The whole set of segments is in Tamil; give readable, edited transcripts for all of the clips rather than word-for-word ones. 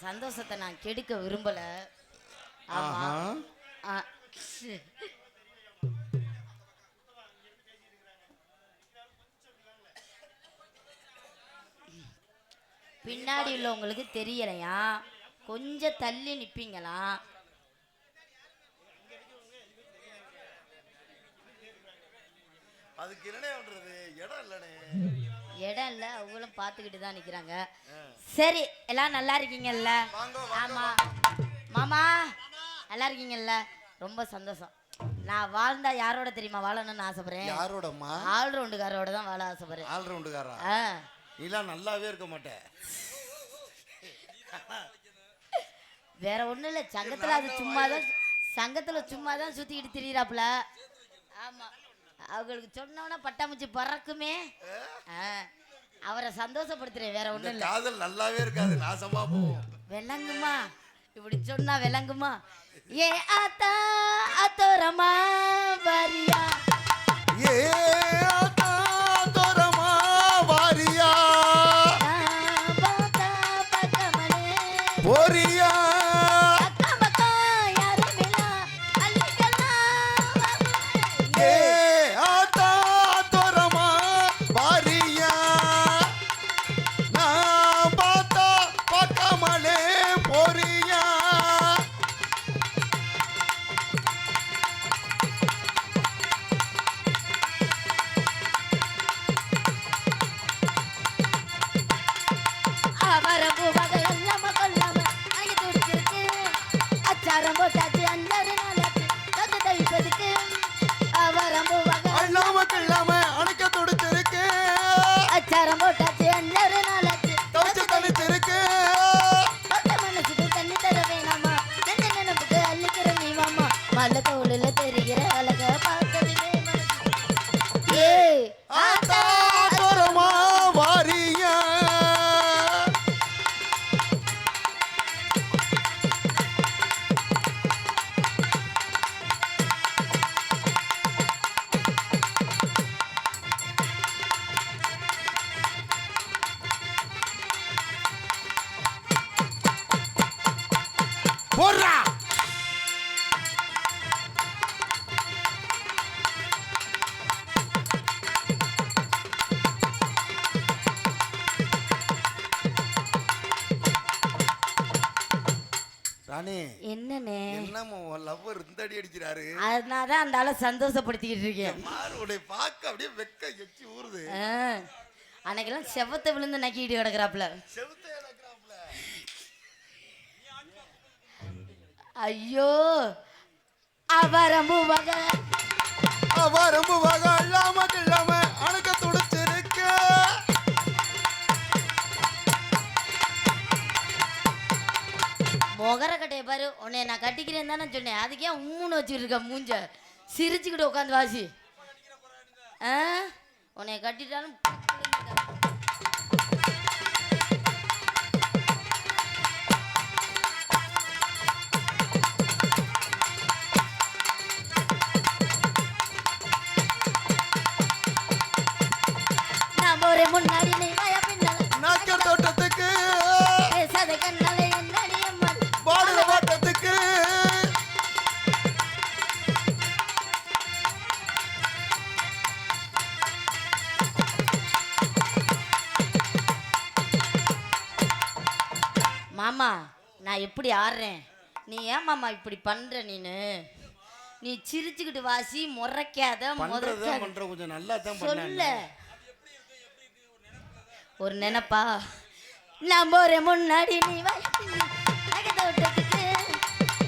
சந்தோஷத்தை நான் கெடுக்க விரும்பல. ஆமா. பின்னாடி உள்ளவங்களுக்கு தெரியலையா, கொஞ்சம் தள்ளி நிப்பீங்களா? அதுக்கு என்னடே பண்றது? இடம் இல்லனே. இடம் இல்ல, அவங்களும் பார்த்துக்கிட்டு தான் நிக்கிறாங்க. சரி, எல்லாம் நல்லா இருக்கீங்கல்ல? ஆமா மாமா, நல்லா இருக்கீங்கல்ல? ரொம்ப சந்தோஷம். நான் வாழ்ந்தா யாரோட தெரியுமா வாழணும்னு ஆசைப்படுறேன்? யாரோடம்மா? ஆல் ரவுண்டுக்காரோட தான் வாழ ஆசைப்படுறேன். ஆல் ரவுண்டுக்காரா? நீலாம் நல்லாவே இருக்க மாட்டேன். வேற ஒண்ணும் இல்ல, சங்கத்துல அது சும்மாதான், சங்கத்துல சும்மாதான் சுத்திக்கிட்டு திரியறாப்ல. ஆமா, அவங்களுக்கு சொன்னோன்னா பட்டாம்பூச்சி பறக்குமே. அவரை சந்தோஷப்படுத்துறேன், வேற ஒண்ணும் இல்ல. காதல் நல்லாவே இருக்காது, நாசமா போகும். விளங்குமா? இப்படி சொன்னா விளங்குமா? ஏ ஆத்தா அத்தோரமா வாரியா, ஏ ஆத்தா அத்தோரமா வாரியா, பாத்தா பக்கமனே போரியா, அக்கா பக்கா யாருமில்ல அள்ளிக்கலாம். ஏ ஆத்தா அத்தோரமா வாரியா, நான் பார்த்தா பக்கமலே போரியா. அவரம்பு வகை எல்லாம கொல்லாம அங்கே துடிச்சிருக்கு. அச்சாரம் போட்டாச்சு அஞ்சரு நாளாச்சு தந்து தவிப்பதுக்கு. அவரம்பு வகை அல்லாம கில்லாம அணைக்க துடிச்சிருக்கு, அச்சாரம் போட்டாச்சு அஞ்சரு நாளாச்சு தவிச்சு தனிச்சிருக்கு. தொட்ட மனசுக்கு தண்ணி தர வேணாமா, நெஞ்ச நினைப்புக்கு அள்ளிக்கிற நீ வாமா. மலை தோளுல தெரிகிற அழக பார்த்ததுமே மனசு. ஏய் ஆத்தா அத்தோரமா வாரியா. போடுறா. ராணி, என்னண்ணே? என்னமோ லவ்வர் இந்த அடி அடிக்கிறாரு. அதனாலதான் அந்த ஆளை சந்தோஷப்படுத்திக்கிட்டு இருக்கேன். மாறுடைய பார்க்க அப்படியே வெக்க எச்சி ஊறுது. அன்னைக்கெல்லாம் செவத்தை விழுந்து நக்கிட்டு கிடக்குறாப்புல. செவுத்தே நடக்கறாப்ல. ஐயோ, அவரம்பு வகை அவரம்பு வகை இல்லாம கில்லாம அணைக்க துடிச்சிருக்க. முகர கட்டைய பாரு, உன்னை நான் கட்டிக்கிறேன் தானே சொன்னேன். அதுக்கே உம்முன்னு வச்சுட்டு இருக்க மூஞ்ச, சிரிச்சுக்கிட்டு உட்காந்து வாசி. உன்னை கட்டிட்டாலும் நான் போறேன் முன்னாடி நீ வாயா பின்னால. நாக்க தோட்டத்துக்கு பேசாத கண்ணாலே என்னடி அம்மா. பாடுற வாட்டத்துக்கு. மாமா, நான் எப்படி ஆடுறேன், நீ ஏன் மாமா இப்படி பண்ற? நீ சிரிச்சுக்கிட்டு வாசி, முறைக்காத. பண்ற கொஞ்சம் நல்லா தான் சொல்ல ஒரு நினைப்பா. நான் போறேன் முன்னாடி நீ தோட்டத்துக்கு,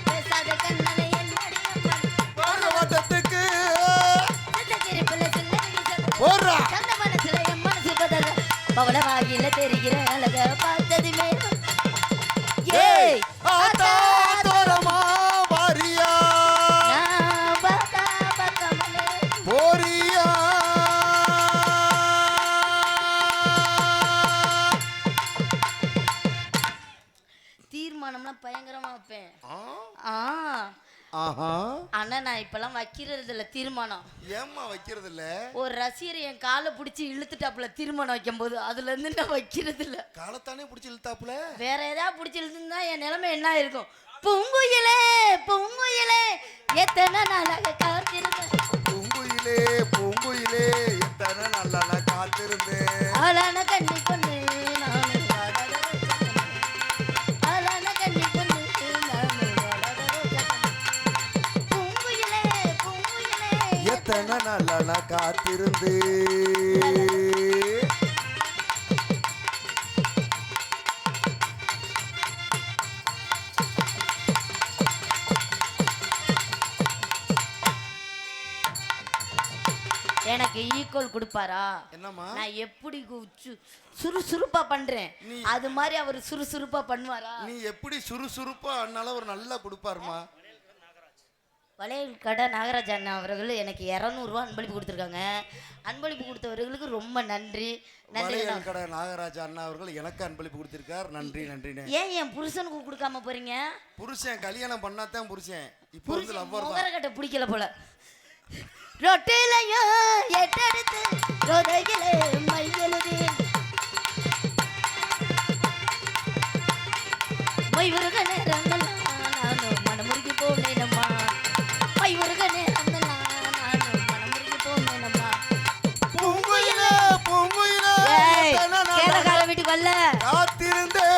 பேசாத கண்ணாலே என்னடி அம்மா. பாடுற வாட்டத்துக்கு. போடுறா. சந்த மனசுல என் மனசு பதற, பவள வாயில தெரிகிற அழக பார்த்ததுமே. ஏய் ஆத்தா அத்தோரமா வாரியா, நான் பார்த்தா பக்கமலே போரியா. தீர்மானம்லாம் பயங்கரமா வைப்பேன். ஆஹா. ஆனா நான் இப்பெல்லாம் வைக்கிறது இல்ல திருமணம். ஏம்மா வைக்கிறது இல்ல? ஒரு ரசிகர் என் காலை பிடிச்சி இழுத்துட்டாப்புல திருமணம் வைக்கும் போது அதுல இருந்து நான் வைக்கிறது இல்ல. காலத்தானே பிடிச்சி இழுத்தாப்புல. வேற ஏதாவது பிடிச்சி இழுத்துருந்தா என் நிலைமை என்ன இருக்கும்? பூங்குயிலே பூங்குயிலே எத்தனை நாளாக காத்திருந்தேன். பூங்குயிலே பூங்குயிலே எத்தனை நல்லா காத்திருந்தேன். ஆளான கண்ணி பொண்ணு நானு ஆளான கண்ணி பொண்ணு நானு பூங்குயிலே பூங்குயிலே எத்தனை நல்லா காத்திருந்து. எனக்கு ஈக்குவல் கொடுப்பாரா? என்னம்மா? நான் எப்படி சுறுசுறுப்பா பண்றேன் அது மாதிரி அவர் சுறுசுறுப்பா பண்ணுவாரா? நீ எப்படி சுறுசுறுப்பா அண்ணால ஒரு நல்லா கொடுப்பாருமா. வளையல் கடை நாகராஜ் அண்ணா அவர்கள் எனக்கு 200 ரூபா அன்பளிப்பு கொடுத்துருக்காங்க. அன்பளிப்பு கொடுத்தவர்களுக்கு ரொம்ப நன்றி. வளையல் கடை நாகராஜ் அண்ணா அவர்கள் எனக்கு அன்பளிப்பு கொடுத்திருக்கார். நன்றி நன்றினே. ஏன் என் புருஷனுக்கு கொடுக்காம போறீங்க? புருஷன் கல்யாணம் பண்ணாதான் புருஷன். இப்போ வந்து லவ்வர் தான். முகரக்கட்டை பிடிக்கல போல. ரொட்டிலையோ எட்டெடுத்து ரோதையிலே மையெழுதி மைவருக நேரங்கள்லாம் நானும் மனமுருகி போனேனம்மா. மைவருக நேரங்கள்லாம் நானும் மனமுருகி போனேனம்மா. பூங்குயிலே பூங்குயிலே கேரகால வீட்டுக்கு வரல காத்திருந்தே.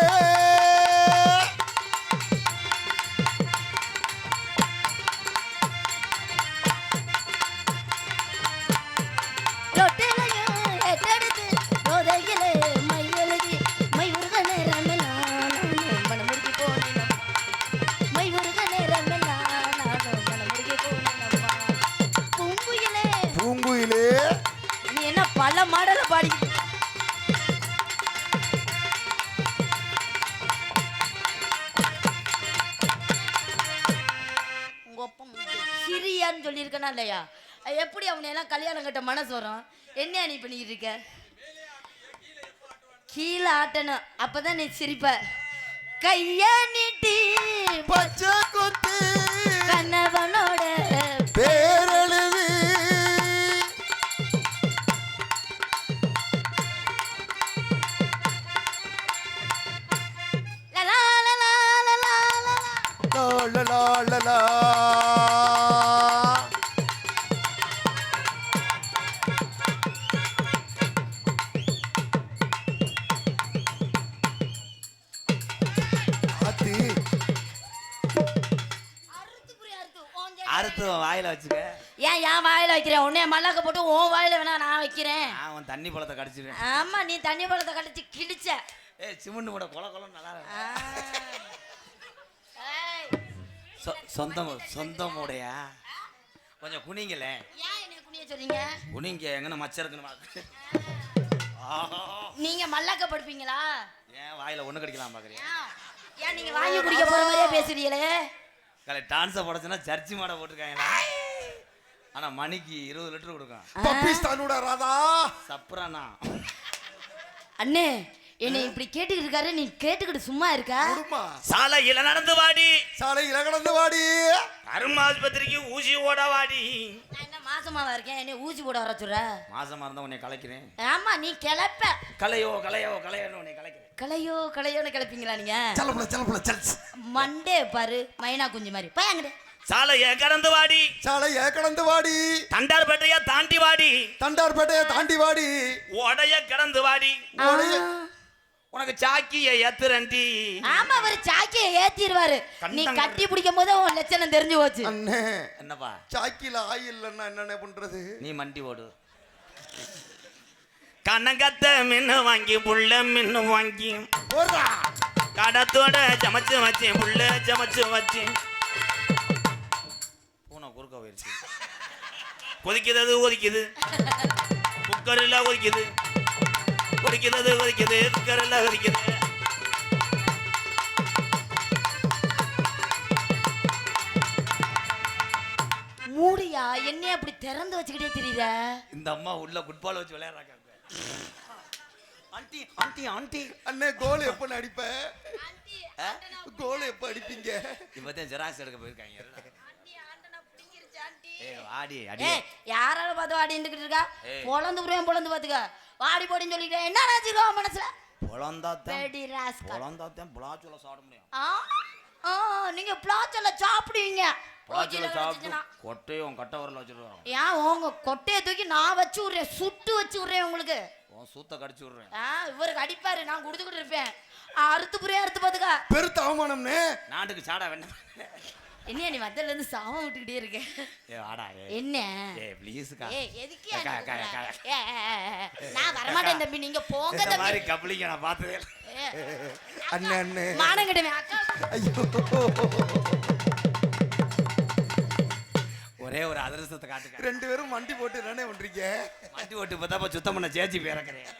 பல மாடல பாடி உங்க சிரியான்னு சொல்லியிருக்கனா இல்லையா? எப்படி அவனை எல்லாம் கல்யாணம் கட்ட மனசு வரும்? என்ன நீ பண்ணிக்கிட்டு இருக்க? கீழே ஆட்டணும் அப்பதான் நீ சிரிப்ப. கைய நீட்டி பச்சை குத்து கணவனோட பேரெழுதி லா அறுத்து வாயில வச்சுக்க. ஏன் என் வாயில வைக்கிறேன்? உன்னைய மல்லாக்க போட்டு உன் வாயில வேணா நான் வைக்கிறேன். அவன் தண்ணி பழத்தை கடிச்சிருவேன். ஆமா நீ தண்ணி பழத்தை கடிச்சு கிழிச்ச. சிமெண்ட் கூட கொல கொலம் நல்லா சொந்தம் உடையா கொஞ்சம் குனிங்கல. ஏன் என்ன குனிய சொல்றீங்க? குனிங்க எங்கன மச்சம் இருக்குன்னு. நீங்க மல்லாக்க படுப்பீங்களா? ஏன் வாயில ஒண்ணு கடிக்கலாம் பாக்குறீங்க? ஏன் நீங்க வாங்கி குடிக்க போற மாதிரியே பேசுறீங்களே? கலை டான்ஸை போடச்சுன்னா சர்ச்சி மாட போட்டிருக்காங்களா? ஆனா மணிக்கு 20 லிட்டர் கொடுக்கும். பப்பிஸ்தானோட ராதா சப்ரானா. அண்ணே என்னை இப்படி கேட்டுக்கிட்டு இருக்காரு, நீ கேட்டுக்கிட்டு சும்மா இருக்கா? சாலையில நடந்து வாடி, சாலையில கடந்து வாடி, அருமாஸ்பத்திரிக்கு ஊசி ஓட வாடி. நான் என்ன மாசமாவா இருக்கேன்? என்ன ஊசி போட வர சொல்ற? மாசமா இருந்தா உன்னை கலைக்கிறேன். ஆமா நீ கிளப்ப. கலையோ உன்னை கலைக்கிறேன். கலையோன்னு கிளப்பீங்களா நீங்க? சலப்புல மண்டே பாரு மைனா குஞ்சு மாதிரி பையங்கடே. சாலைய கடந்து வாடி, சாலைய கடந்து வாடி, தண்டார்பேட்டைய தாண்டி வாடி, தண்டார்பேட்டைய தாண்டி வாடி, ஓடைய கடந்து வாடி. உனக்கு சாக்கிய ஏத்துறண்டி. ஆமா அவர் சாக்கிய ஏத்திடுவாரு. நீ கட்டி பிடிக்கும் போது உன் லட்சணம் தெரிஞ்சு போச்சு. அண்ணே என்னப்பா சாக்கில ஆயில் இல்லன்னா என்னென்ன பண்றது? நீ மண்டி ஓடு. கண்ணங்கத்த மின்னு வாங்கி புள்ள மின்னு வாங்கி கடத்தோட சமைச்சு வச்சு புள்ள சமைச்சு வச்சு பூனை குறுக்க போயிடுச்சு. கொதிக்கிறது ஒதிக்குது, குக்கரில் ஒதிக்குது, கொதிக்கிறது ஒதிக்குது, குக்கரில் ஒதிக்குது. மூடியா என்ன அப்படி திறந்து வச்சுக்கிட்டே தெரியுற? இந்த அம்மா உள்ள ஃபுட்பால் வச்சு விளையாடுறாங்க. ஆண்டி ஆண்டி ஆண்டி அண்ணே கோல் எப்ப அடிப்ப? கோல் எப்ப அடிப்பீங்க? இப்பதான் ஜெராக்ஸ் எடுக்க போயிருக்காங்க. ஏய் வாடி அடி ஏய் யாரால பார்த்து வாடி நின்றுக்கிட்டு இருக்கா? ஏய். பொழந்து பாத்துக்க. வாடி போடின்னு சொல்லிட்டேன். என்ன நினைச்சிருக்கா மனசுல? பொழந்தாத்தான் வெடி ராஸ்கல். பொழந்தாத்தான் புலாச்சுல சாப்பிட முடியும். நீங்க பிளாச்சல சாப்பிடுவீங்க. புலாச்சுல போச்சுல சாப்பிட்டு வச்சுச்சுனா. கொட்டையும் கட்ட வரல வச்சிருவாங்க. ஏன் உங்க கொட்டையை தூக்கி நான் வச்சு விடுறேன், சுட்டு வச்சு விடுறேன் உங்களுக்கு. உன் சூத்த கடிச்சு விடுறேன். இவருக்கு அடிப்பாரு, நான் கொடுத்துக்கிட்டு இருப்பேன். அறுத்து புரியா அறுத்து பாத்துக்க. பெருத்த அவமானம்னே. நாட்டுக்கு சாடா வேண்டாம். என்ன நீ வந்ததுல இருந்து சாவம் விட்டுக்கிட்டே இருக்க? ஏ வாடா என்ன? ப்ளீஸ்க்கா. எதுக்கு அக்கா, அக்கா, அக்கா. நான் வரமாட்டேன் தம்பி, நீங்க போங்க இந்த தம்பி. மாதிரி கப்ளிங்க நான் பார்த்ததே இல்ல. அண்ணே அண்ணே. மானம் கிட்டவே அக்கா. ஐயோ. ஒரே ஒரு அதிரசத்தை காட்டுக்க. 2 பேரும் மண்டி போட்டு என்னண்ணே பண்றீங்க? வண்டி ஓட்டு பார்த்தா சுத்தம் பண்ண சேச்சி பேரக்கிறேன்.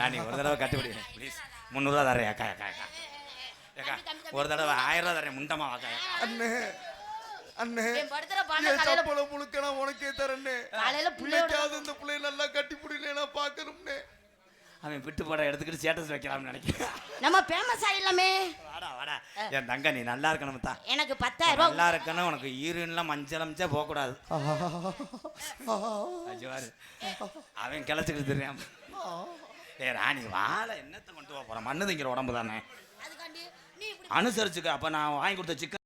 ராணி ஒரு தடவை கட்டுப்படி ப்ளீஸ். 300 ரூபா தரேன் அக்கா அக்கா அக்கா. அக்கா ஒரு தடவை 1000 ரூபா தரேன் முண்டமா அக்கா. அண்ணே அண்ணே. என் படுத்துற பானை ஏன் காலையில சப்பளம் முழுக்க நான் உனக்கே தரேன்னே. காலையில புள்ளையோட பிள்ளைக்காவது இந்த பிள்ளைய நல்லா கட்டி பிடில நான் பார்க்கணும்னே. அவன் விட்டு போட எடுத்துக்கிட்டு ஸ்டேட்டஸ் வைக்கலாம்னு நினைக்கிறேன். நம்ம ஃபேமஸ் ஆயிடலாமே. வாடா வாடா என் தங்க நீ நல்லா இருக்கணும் தான். எனக்கு 10,000 ரூபாய். நல்லா இருக்கணும். உனக்கு ஈரன்லாம் மஞ்சள் அமிச்சா போகக்கூடாது. அஜிவாரு அவன் கிளச்சிக்கிட்டு தெரியாம. ஏ ராணி வாழை என்னத்தை கொண்டு போக போறேன்? மண்ணு திங்கிற உடம்பு தானே, அதுக்காண்டி நீ இப்படி அனுசரிச்சுக்க. அப்ப நான் வாங்கி கொடுத்த சிக்கன்